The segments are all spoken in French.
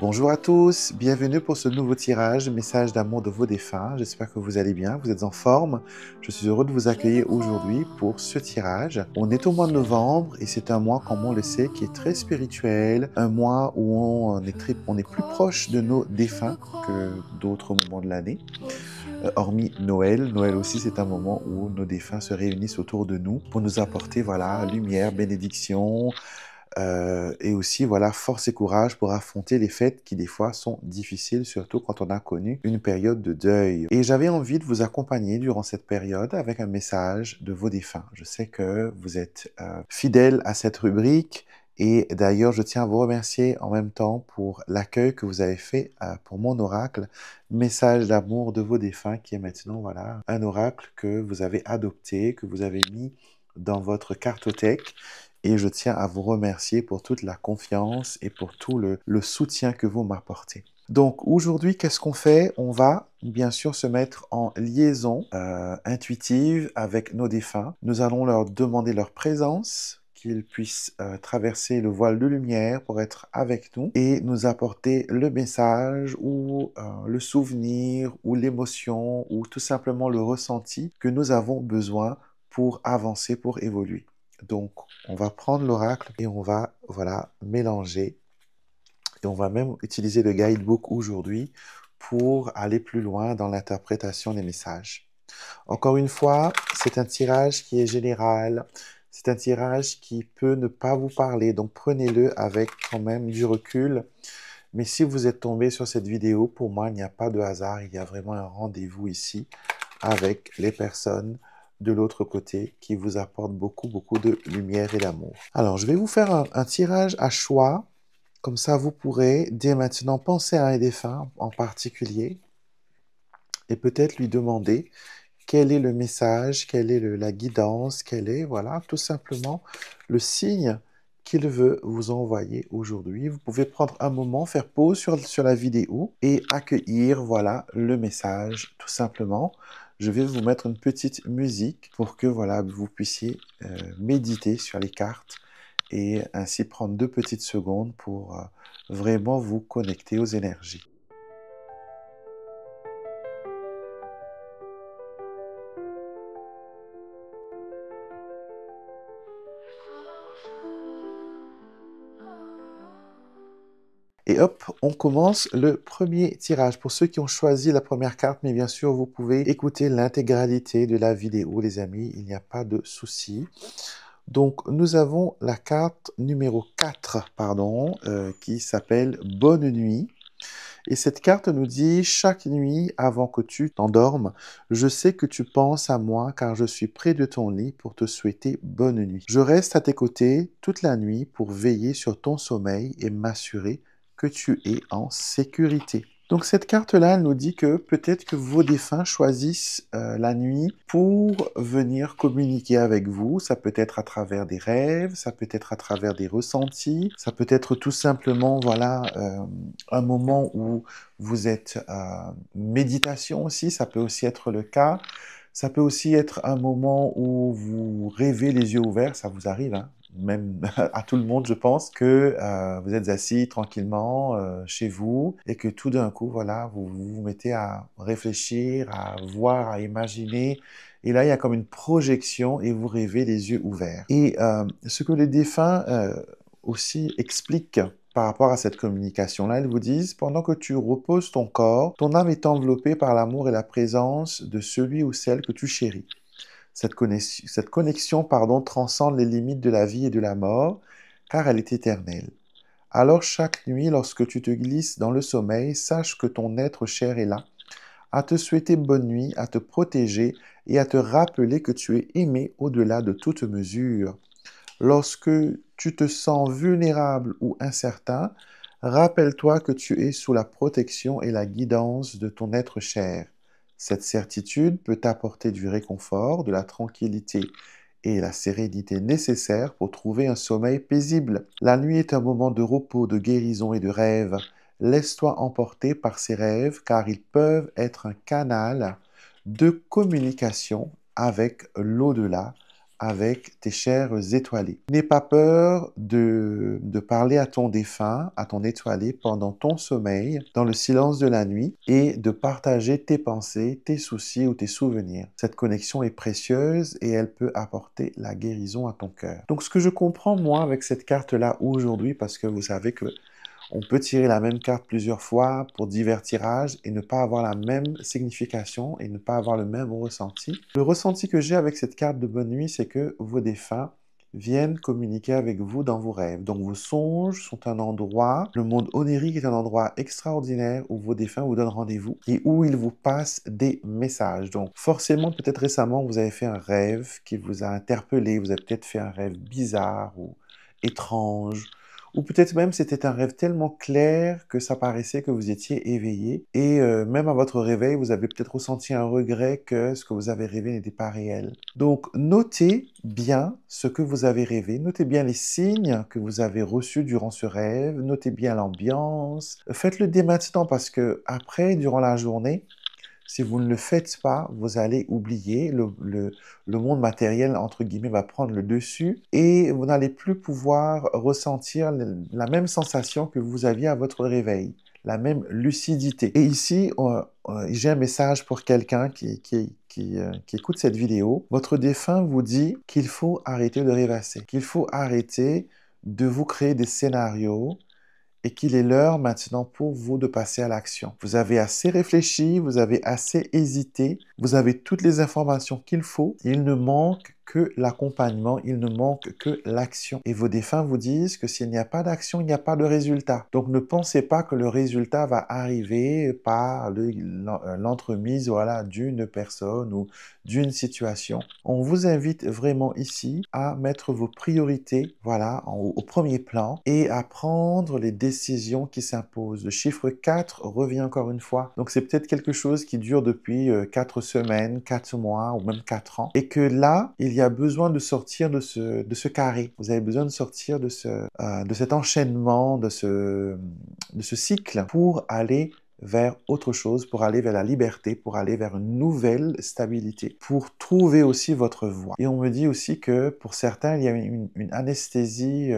Bonjour à tous, bienvenue pour ce nouveau tirage, message d'amour de vos défunts. J'espère que vous allez bien, vous êtes en forme. Je suis heureux de vous accueillir aujourd'hui pour ce tirage. On est au mois de novembre et c'est un mois, comme on le sait, qui est très spirituel. Un mois où on est plus proche de nos défunts que d'autres moments de l'année. Hormis Noël. Noël aussi, c'est un moment où nos défunts se réunissent autour de nous pour nous apporter, voilà, lumière, bénédiction, et aussi, voilà, force et courage pour affronter les fêtes qui, des fois, sont difficiles, surtout quand on a connu une période de deuil. Et j'avais envie de vous accompagner durant cette période avec un message de vos défunts. Je sais que vous êtes fidèles à cette rubrique. Et d'ailleurs, je tiens à vous remercier en même temps pour l'accueil que vous avez fait pour mon oracle, message d'amour de vos défunts, qui est maintenant, voilà, un oracle que vous avez adopté, que vous avez mis dans votre cartothèque. Et je tiens à vous remercier pour toute la confiance et pour tout le soutien que vous m'apportez. Donc aujourd'hui, qu'est-ce qu'on fait? On va bien sûr se mettre en liaison intuitive avec nos défunts. Nous allons leur demander leur présence, qu'ils puissent traverser le voile de lumière pour être avec nous et nous apporter le message ou le souvenir ou l'émotion ou tout simplement le ressenti que nous avons besoin pour avancer, pour évoluer. Donc, on va prendre l'oracle et on va, voilà, mélanger. Et on va même utiliser le guidebook aujourd'hui pour aller plus loin dans l'interprétation des messages. Encore une fois, c'est un tirage qui est général. C'est un tirage qui peut ne pas vous parler. Donc, prenez-le avec quand même du recul. Mais si vous êtes tombé sur cette vidéo, pour moi, il n'y a pas de hasard. Il y a vraiment un rendez-vous ici avec les personnes de l'autre côté qui vous apportent beaucoup, beaucoup de lumière et d'amour. Alors, je vais vous faire un tirage à choix. Comme ça, vous pourrez dès maintenant penser à un défunt en particulier et peut-être lui demander quel est le message, quelle est la guidance, quel est, voilà, tout simplement le signe qu'il veut vous envoyer aujourd'hui. Vous pouvez prendre un moment, faire pause sur la vidéo et accueillir, voilà, le message, tout simplement. Je vais vous mettre une petite musique pour que, voilà, vous puissiez méditer sur les cartes et ainsi prendre 2 petites secondes pour vraiment vous connecter aux énergies. Et hop, on commence le premier tirage. Pour ceux qui ont choisi la première carte, mais bien sûr, vous pouvez écouter l'intégralité de la vidéo, les amis, il n'y a pas de souci. Donc, nous avons la carte numéro 4, pardon, qui s'appelle « Bonne nuit ». Et cette carte nous dit « Chaque nuit, avant que tu t'endormes, je sais que tu penses à moi car je suis près de ton lit pour te souhaiter bonne nuit. Je reste à tes côtés toute la nuit pour veiller sur ton sommeil et m'assurer que tu es en sécurité. » Donc cette carte-là, elle nous dit que peut-être que vos défunts choisissent la nuit pour venir communiquer avec vous. Ça peut être à travers des rêves, ça peut être à travers des ressentis, ça peut être tout simplement, voilà, un moment où vous êtes méditation aussi, ça peut aussi être le cas. Ça peut aussi être un moment où vous rêvez les yeux ouverts, ça vous arrive, hein, même à tout le monde, je pense, que vous êtes assis tranquillement chez vous et que tout d'un coup, voilà, vous vous mettez à réfléchir, à voir, à imaginer. Et là, il y a comme une projection et vous rêvez les yeux ouverts. Et ce que les défunts aussi expliquent par rapport à cette communication-là, ils vous disent, pendant que tu reposes ton corps, ton âme est enveloppée par l'amour et la présence de celui ou celle que tu chéris. Cette connexion, pardon, transcende les limites de la vie et de la mort, car elle est éternelle. Alors chaque nuit, lorsque tu te glisses dans le sommeil, sache que ton être cher est là, à te souhaiter bonne nuit, à te protéger et à te rappeler que tu es aimé au-delà de toute mesure. Lorsque tu te sens vulnérable ou incertain, rappelle-toi que tu es sous la protection et la guidance de ton être cher. Cette certitude peut t'apporter du réconfort, de la tranquillité et la sérénité nécessaires pour trouver un sommeil paisible. La nuit est un moment de repos, de guérison et de rêve. Laisse-toi emporter par ces rêves car ils peuvent être un canal de communication avec l'au-delà, avec tes chers étoilés. N'aie pas peur de parler à ton défunt, à ton étoilé pendant ton sommeil, dans le silence de la nuit, et de partager tes pensées, tes soucis ou tes souvenirs. Cette connexion est précieuse et elle peut apporter la guérison à ton cœur. Donc ce que je comprends moi avec cette carte-là aujourd'hui, parce que vous savez que on peut tirer la même carte plusieurs fois pour divers tirages et ne pas avoir la même signification et ne pas avoir le même ressenti. Le ressenti que j'ai avec cette carte de bonne nuit, c'est que vos défunts viennent communiquer avec vous dans vos rêves. Donc vos songes sont un endroit, le monde onirique est un endroit extraordinaire où vos défunts vous donnent rendez-vous et où ils vous passent des messages. Donc forcément, peut-être récemment, vous avez fait un rêve qui vous a interpellé, vous avez peut-être fait un rêve bizarre ou étrange, ou peut-être même c'était un rêve tellement clair que ça paraissait que vous étiez éveillé. Et même à votre réveil, vous avez peut-être ressenti un regret que ce que vous avez rêvé n'était pas réel. Donc notez bien ce que vous avez rêvé, notez bien les signes que vous avez reçus durant ce rêve, notez bien l'ambiance. Faites-le dès maintenant parce que après, durant la journée, si vous ne le faites pas, vous allez oublier, le monde matériel, entre guillemets, va prendre le dessus et vous n'allez plus pouvoir ressentir la même sensation que vous aviez à votre réveil, la même lucidité. Et ici, j'ai un message pour quelqu'un qui écoute cette vidéo. Votre défunt vous dit qu'il faut arrêter de rêvasser, qu'il faut arrêter de vous créer des scénarios, et qu'il est l'heure maintenant pour vous de passer à l'action. Vous avez assez réfléchi, vous avez assez hésité, vous avez toutes les informations qu'il faut. Il ne manque que l'accompagnement, il ne manque que l'action. Et vos défunts vous disent que s'il n'y a pas d'action, il n'y a pas de résultat. Donc ne pensez pas que le résultat va arriver par l'entremise voilà, d'une personne ou d'une situation. On vous invite vraiment ici à mettre vos priorités voilà, au premier plan et à prendre les décisions qui s'imposent. Le chiffre 4 revient encore une fois. Donc c'est peut-être quelque chose qui dure depuis 4 semaines, 4 mois ou même 4 ans. Et que là, il y a besoin de sortir de ce carré. Vous avez besoin de sortir de cet enchaînement, de ce cycle pour aller vers autre chose, pour aller vers la liberté, pour aller vers une nouvelle stabilité, pour trouver aussi votre voie. Et on me dit aussi que pour certains, il y a une anesthésie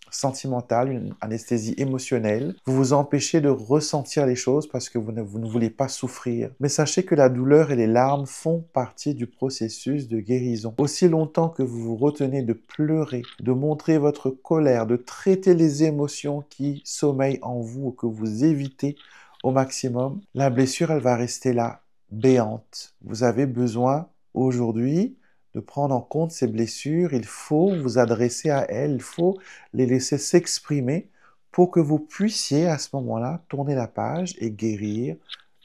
sentimentale, une anesthésie émotionnelle. Vous vous empêchez de ressentir les choses parce que vous ne voulez pas souffrir. Mais sachez que la douleur et les larmes font partie du processus de guérison. Aussi longtemps que vous vous retenez de pleurer, de montrer votre colère, de traiter les émotions qui sommeillent en vous ou que vous évitez au maximum, la blessure, elle va rester là, béante. Vous avez besoin aujourd'hui de prendre en compte ces blessures. Il faut vous adresser à elles, il faut les laisser s'exprimer pour que vous puissiez à ce moment-là tourner la page et guérir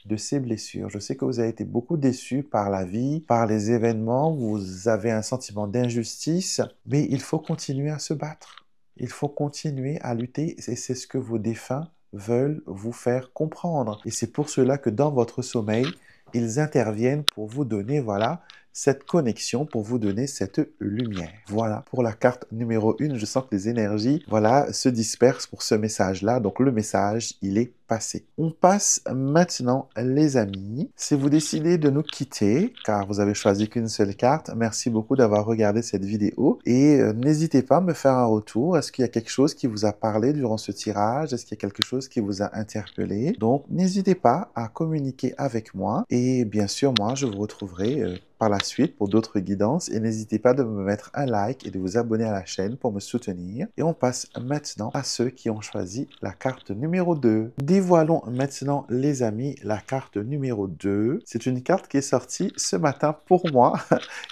de ces blessures. Je sais que vous avez été beaucoup déçus par la vie, par les événements, vous avez un sentiment d'injustice, mais il faut continuer à se battre. Il faut continuer à lutter et c'est ce que vos défunts veulent vous faire comprendre. Et c'est pour cela que dans votre sommeil, ils interviennent pour vous donner, voilà, cette connexion, pour vous donner cette lumière. Voilà, pour la carte numéro 1, je sens que les énergies, voilà, se dispersent pour ce message-là. Donc le message, il est passé. On passe maintenant, les amis. Si vous décidez de nous quitter, car vous avez choisi qu'une seule carte, merci beaucoup d'avoir regardé cette vidéo. Et n'hésitez pas à me faire un retour. Est-ce qu'il y a quelque chose qui vous a parlé durant ce tirage? Est-ce qu'il y a quelque chose qui vous a interpellé? Donc, n'hésitez pas à communiquer avec moi. Et bien sûr, moi, je vous retrouverai par la suite pour d'autres guidances. Et n'hésitez pas de me mettre un like et de vous abonner à la chaîne pour me soutenir. Et on passe maintenant à ceux qui ont choisi la carte numéro 2. Dévoilons maintenant, les amis, la carte numéro 2. C'est une carte qui est sortie ce matin pour moi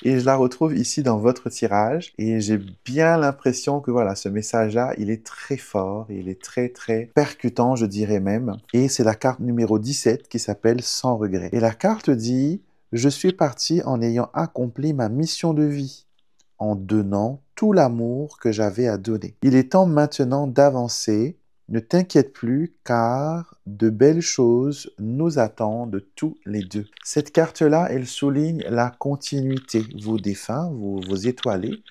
et je la retrouve ici dans votre tirage. Et j'ai bien l'impression que voilà, ce message-là, il est très fort, il est très très percutant, je dirais même. Et c'est la carte numéro 17 qui s'appelle Sans regret. Et la carte dit: je suis parti en ayant accompli ma mission de vie, en donnant tout l'amour que j'avais à donner. Il est temps maintenant d'avancer. Ne t'inquiète plus, car de belles choses nous attendent tous les deux. Cette carte-là, elle souligne la continuité. Vos défunts, vos étoilés,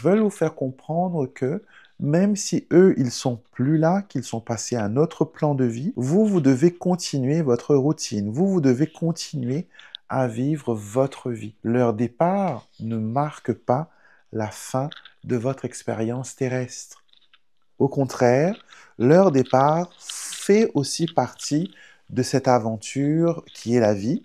veulent vous faire comprendre que même si eux, ils sont plus là, qu'ils sont passés à un autre plan de vie, vous devez continuer votre routine. Vous devez continuer à vivre votre vie. Leur départ ne marque pas la fin de votre expérience terrestre. Au contraire, leur départ fait aussi partie de cette aventure qui est la vie,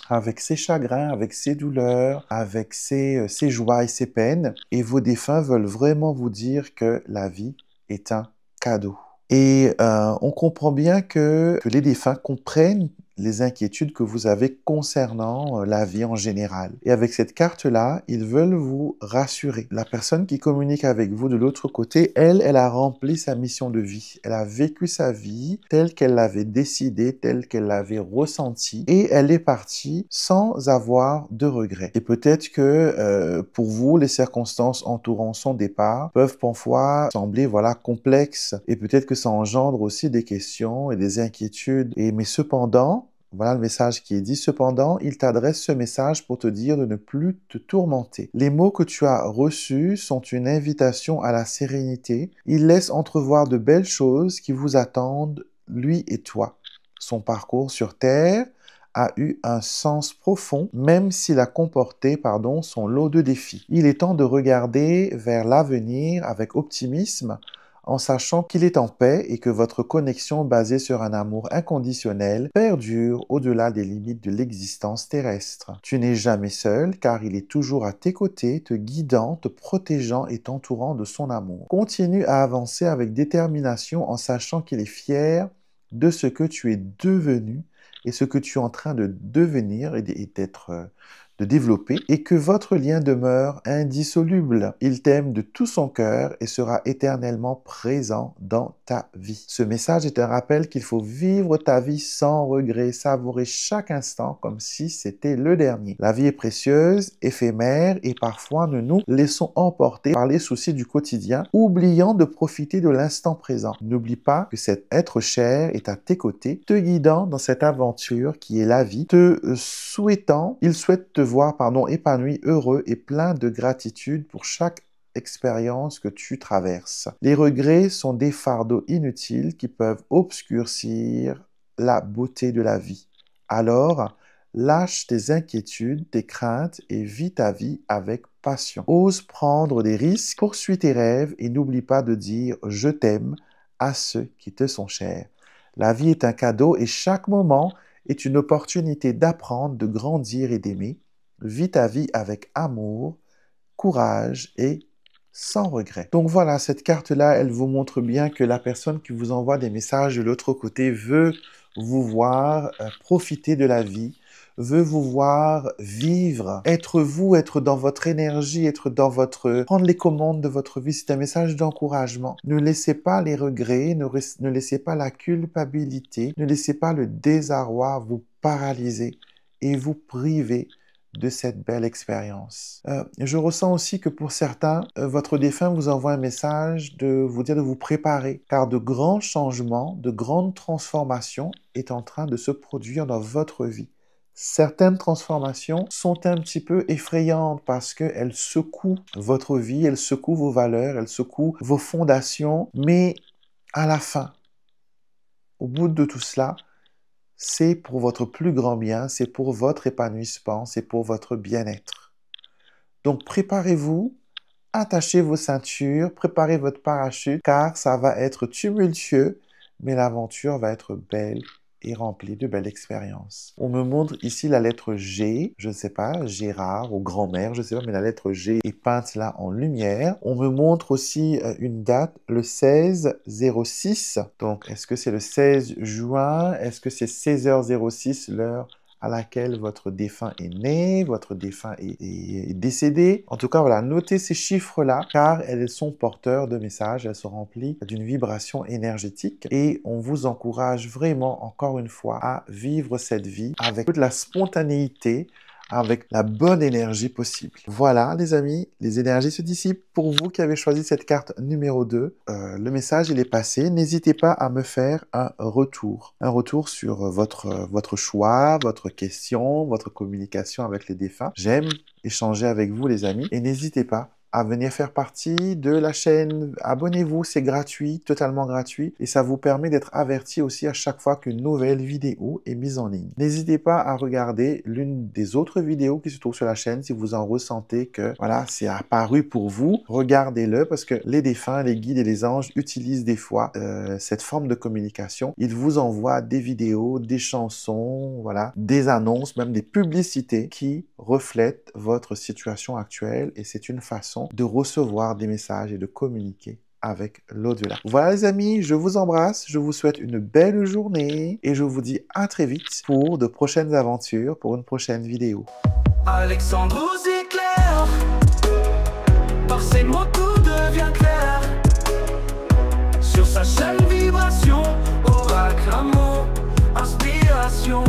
avec ses chagrins, avec ses douleurs, avec ses joies et ses peines. Et vos défunts veulent vraiment vous dire que la vie est un cadeau. Et on comprend bien que les défunts comprennent les inquiétudes que vous avez concernant la vie en général. Et avec cette carte-là, ils veulent vous rassurer. La personne qui communique avec vous de l'autre côté, elle a rempli sa mission de vie. Elle a vécu sa vie telle qu'elle l'avait décidée, telle qu'elle l'avait ressentie, et elle est partie sans avoir de regrets. Et peut-être que pour vous, les circonstances entourant son départ peuvent parfois sembler complexes, et peut-être que ça engendre aussi des questions et des inquiétudes. Mais cependant, voilà le message qui est dit. Cependant, il t'adresse ce message pour te dire de ne plus te tourmenter. Les mots que tu as reçus sont une invitation à la sérénité. Il laisse entrevoir de belles choses qui vous attendent, lui et toi. Son parcours sur Terre a eu un sens profond, même s'il a comporté, son lot de défis. Il est temps de regarder vers l'avenir avec optimisme, en sachant qu'il est en paix et que votre connexion basée sur un amour inconditionnel perdure au-delà des limites de l'existence terrestre. Tu n'es jamais seul car il est toujours à tes côtés, te guidant, te protégeant et t'entourant de son amour. Continue à avancer avec détermination en sachant qu'il est fier de ce que tu es devenu et ce que tu es en train de devenir et de développer, et que votre lien demeure indissoluble. Il t'aime de tout son cœur et sera éternellement présent dans ta vie. Ce message est un rappel qu'il faut vivre ta vie sans regret, savourer chaque instant comme si c'était le dernier. La vie est précieuse, éphémère, et parfois nous nous laissons emporter par les soucis du quotidien, oubliant de profiter de l'instant présent. N'oublie pas que cet être cher est à tes côtés, te guidant dans cette aventure qui est la vie, il souhaite te voir épanoui, heureux et plein de gratitude pour chaque expérience que tu traverses. Les regrets sont des fardeaux inutiles qui peuvent obscurcir la beauté de la vie. Alors, lâche tes inquiétudes, tes craintes et vis ta vie avec passion. Ose prendre des risques, poursuis tes rêves et n'oublie pas de dire « je t'aime » à ceux qui te sont chers. La vie est un cadeau et chaque moment est une opportunité d'apprendre, de grandir et d'aimer. Vis ta vie avec amour, courage et sans regret. Donc voilà, cette carte-là, elle vous montre bien que la personne qui vous envoie des messages de l'autre côté veut vous voir profiter de la vie, veut vous voir vivre, être vous, être dans votre énergie, prendre les commandes de votre vie. C'est un message d'encouragement. Ne laissez pas les regrets, ne laissez pas la culpabilité, ne laissez pas le désarroi vous paralyser et vous priver de cette belle expérience. Je ressens aussi que pour certains, votre défunt vous envoie un message de vous dire de vous préparer, car de grands changements, de grandes transformations est en train de se produire dans votre vie. Certaines transformations sont un petit peu effrayantes parce qu'elles secouent votre vie, elles secouent vos valeurs, elles secouent vos fondations, mais à la fin, au bout de tout cela, c'est pour votre plus grand bien, c'est pour votre épanouissement, c'est pour votre bien-être. Donc préparez-vous, attachez vos ceintures, préparez votre parachute, car ça va être tumultueux, mais l'aventure va être belle et remplie de belles expériences. On me montre ici la lettre G, je ne sais pas, Gérard ou grand-mère, je ne sais pas, mais la lettre G est peinte là en lumière. On me montre aussi une date, le 16-06. Donc, est-ce que c'est le 16 juin? Est-ce que c'est 16h06, l'heure à laquelle votre défunt est né, votre défunt est décédé? En tout cas, voilà, notez ces chiffres-là, car elles sont porteurs de messages, elles sont remplies d'une vibration énergétique, et on vous encourage vraiment, encore une fois, à vivre cette vie avec toute la spontanéité, avec la bonne énergie possible. Voilà, les amis, les énergies se dissipent. Pour vous qui avez choisi cette carte numéro 2, le message, il est passé. N'hésitez pas à me faire un retour sur votre choix, votre question, votre communication avec les défunts. J'aime échanger avec vous, les amis, et n'hésitez pas à venir faire partie de la chaîne. Abonnez-vous, c'est gratuit, totalement gratuit, et ça vous permet d'être averti aussi à chaque fois qu'une nouvelle vidéo est mise en ligne. N'hésitez pas à regarder l'une des autres vidéos qui se trouvent sur la chaîne si vous en ressentez que voilà, c'est apparu pour vous. Regardez-le parce que les défunts, les guides et les anges utilisent des fois cette forme de communication. Ils vous envoient des vidéos, des chansons, voilà, des annonces, même des publicités qui reflètent votre situation actuelle, et c'est une façon de recevoir des messages et de communiquer avec l'au-delà. Voilà les amis, je vous embrasse, je vous souhaite une belle journée et je vous dis à très vite pour de prochaines aventures, pour une prochaine vidéo. Alexandre vous éclaire, par ses mots tout devient clair. Sur sa chaîne vibration, oracle, amour, inspiration.